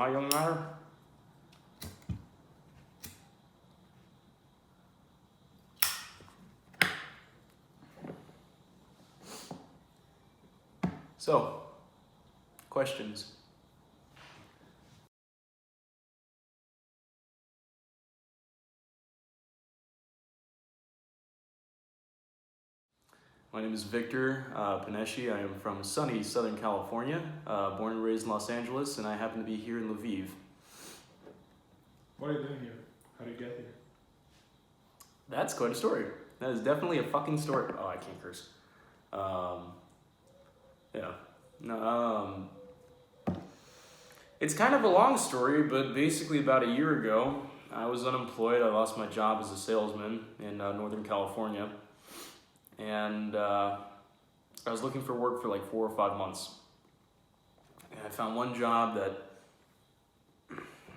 huh, young matter? So, questions? My name is Victor Panesci. I am from sunny Southern California, born and raised in Los Angeles, and I happen to be here in Lviv. What are you doing here? How did you get here? That's quite a story. That is definitely a fucking story. Oh, I can't curse. Yeah. No, it's kind of a long story, but basically about a year ago, I was unemployed. I lost my job as a salesman in Northern California. And I was looking for work for like 4 or 5 months. And I found one job that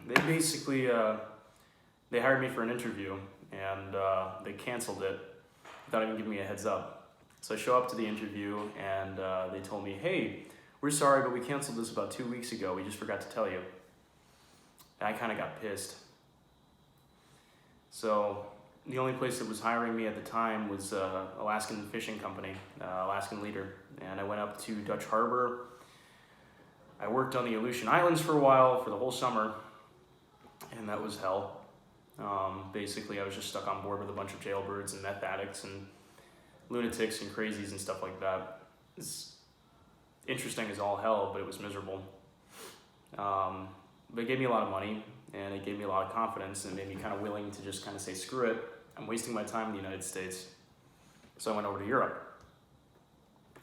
they basically, they hired me for an interview and they canceled it without even giving me a heads up. So I show up to the interview and they told me, hey, we're sorry, but we canceled this about 2 weeks ago. We just forgot to tell you. And I kind of got pissed. So the only place that was hiring me at the time was Alaskan Fishing Company, Alaskan Leader. And I went up to Dutch Harbor. I worked on the Aleutian Islands for a while, for the whole summer, and that was hell. Basically, I was just stuck on board with a bunch of jailbirds and meth addicts and lunatics and crazies and stuff like that. It's interesting as all hell, but it was miserable. But it gave me a lot of money, and it gave me a lot of confidence, and it made me kind of willing to just kind of say, screw it, I'm wasting my time in the United States. So I went over to Europe.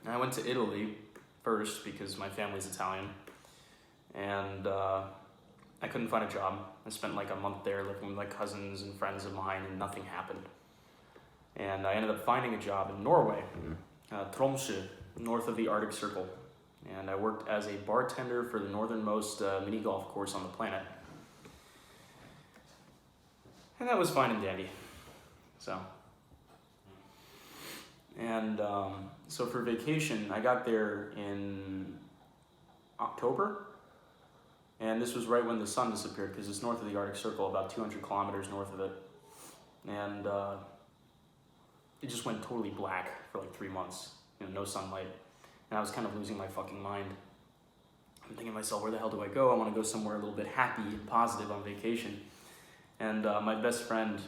And I went to Italy first because my family's Italian, and I couldn't find a job. I spent like a month there living with like cousins and friends of mine, and nothing happened. And I ended up finding a job in Norway, Tromsø, north of the Arctic Circle. And I worked as a bartender for the northernmost mini golf course on the planet. And that was fine and dandy. So for vacation, I got there in October. And this was right when the sun disappeared because it's north of the Arctic Circle, about 200 kilometers north of it. And it just went totally black for like 3 months, no sunlight. And I was kind of losing my fucking mind. I'm thinking to myself, where the hell do I go? I want to go somewhere a little bit happy and positive on vacation. And my best friend,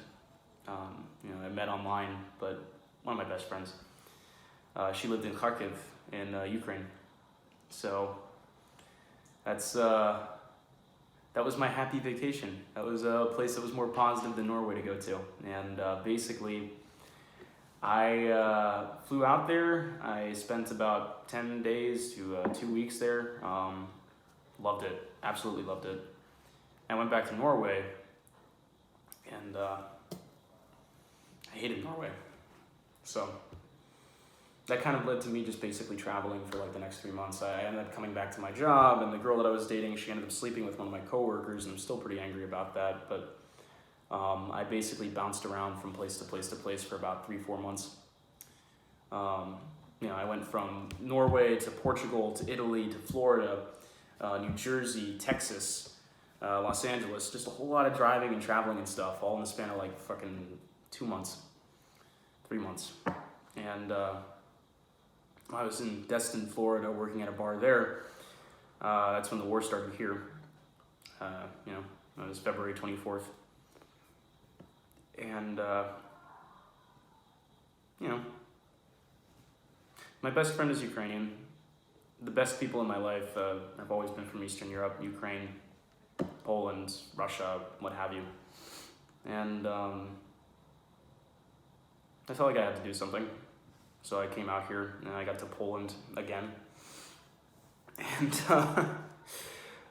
I met online, but one of my best friends, she lived in Kharkiv in Ukraine. So that was my happy vacation. That was a place that was more positive than Norway to go to. And basically, I flew out there. I spent about 10 days to 2 weeks there. Loved it, absolutely loved it. I went back to Norway, and I hated Norway. So that kind of led to me just basically traveling for like the next 3 months. I ended up coming back to my job, and the girl that I was dating, she ended up sleeping with one of my coworkers, and I'm still pretty angry about that. But I basically bounced around from place to place to place for about 3-4 months. I went from Norway to Portugal to Italy to Florida, New Jersey, Texas, Los Angeles, just a whole lot of driving and traveling and stuff, all in the span of like fucking 2 months, 3 months. And I was in Destin, Florida, working at a bar there. That's when the war started here. It was February 24th. And, my best friend is Ukrainian. The best people in my life have always been from Eastern Europe, Ukraine, Poland, Russia, what have you. And I felt like I had to do something. So I came out here and I got to Poland again. And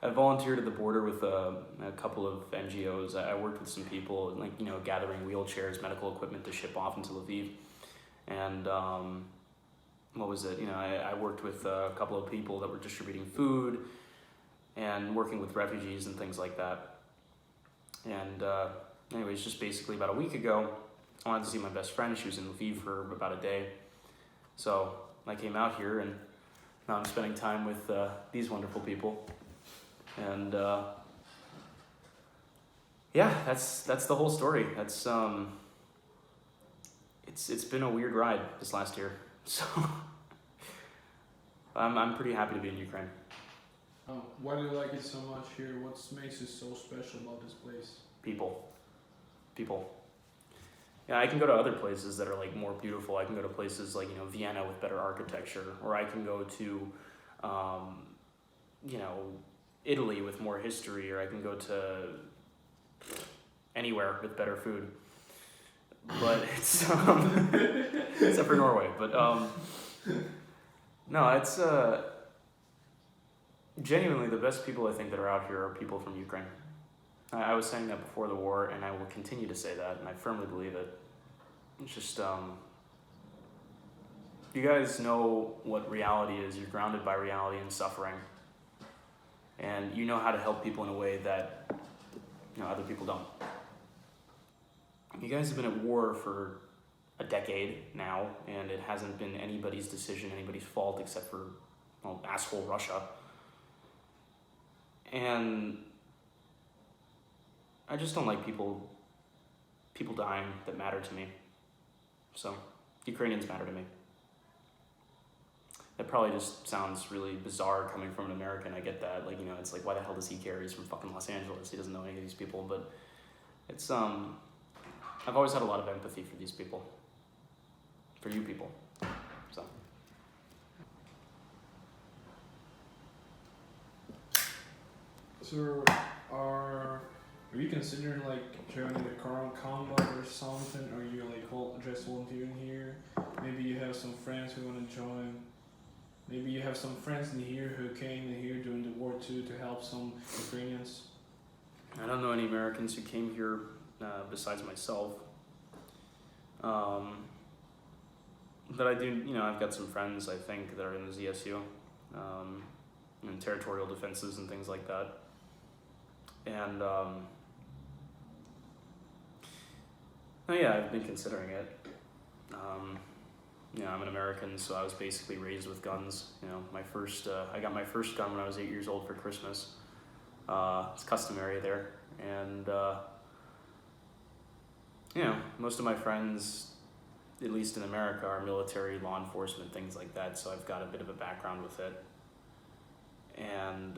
I volunteered at the border with a couple of NGOs. I worked with some people, gathering wheelchairs, medical equipment to ship off into Lviv. And I worked with a couple of people that were distributing food and working with refugees and things like that. And anyways, just basically about a week ago, I wanted to see my best friend. She was in Lviv for about a day. So I came out here, and now I'm spending time with these wonderful people. And yeah, that's the whole story. It's been a weird ride this last year. So I'm pretty happy to be in Ukraine. Why do you like it so much here? What makes it so special about this place? People. Yeah, I can go to other places that are like more beautiful. I can go to places like, Vienna with better architecture, or I can go to, you know, Italy with more history, or I can go to anywhere with better food. But it's except for Norway. But no, it's genuinely the best people I think that are out here are people from Ukraine. I was saying that before the war, and I will continue to say that, and I firmly believe it. It's just, you guys know what reality is. You're grounded by reality and suffering. And you know how to help people in a way that, other people don't. You guys have been at war for a decade now, and it hasn't been anybody's decision, anybody's fault, except for, asshole Russia. And I just don't like people dying that matter to me. So, Ukrainians matter to me. That probably just sounds really bizarre coming from an American. I get that. Like, it's like, why the hell does he care? He's from fucking Los Angeles. He doesn't know any of these people. But it's, I've always had a lot of empathy for these people. For you people. So. So, are you considering like joining the current combat or something? Or you like just volunteering here? Maybe you have some friends who want to join. Maybe you have some friends in here who came in here during the war too to help some Ukrainians. I don't know any Americans who came here besides myself. But I do, I've got some friends, I think, that are in the ZSU, in territorial defenses and things like that. And, yeah, I've been considering it. I'm an American, so I was basically raised with guns. I got my first gun when I was 8 years old for Christmas. It's customary there. And, most of my friends, at least in America, are military, law enforcement, things like that. So I've got a bit of a background with it. And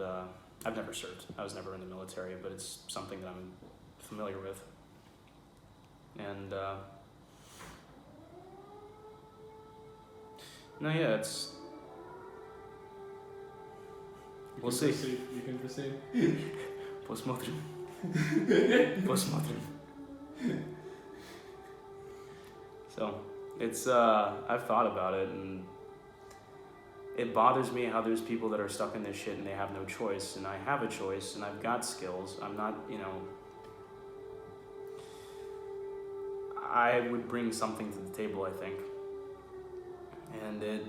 I've never served. I was never in the military, but it's something that I'm familiar with. And it's. We'll see. You can proceed. Посмотрим. So, it's, I've thought about it, and it bothers me how there's people that are stuck in this shit and they have no choice, and I have a choice, and I've got skills. I'm not, I would bring something to the table, I think. And it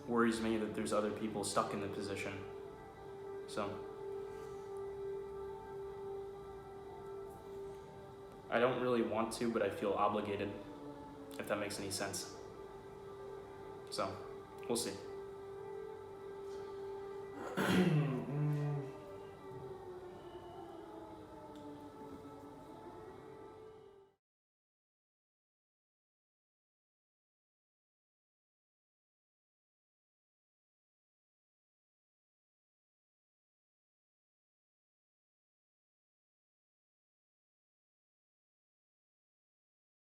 worries me that there's other people stuck in the position. So, I don't really want to, but I feel obligated, if that makes any sense. So, we'll see.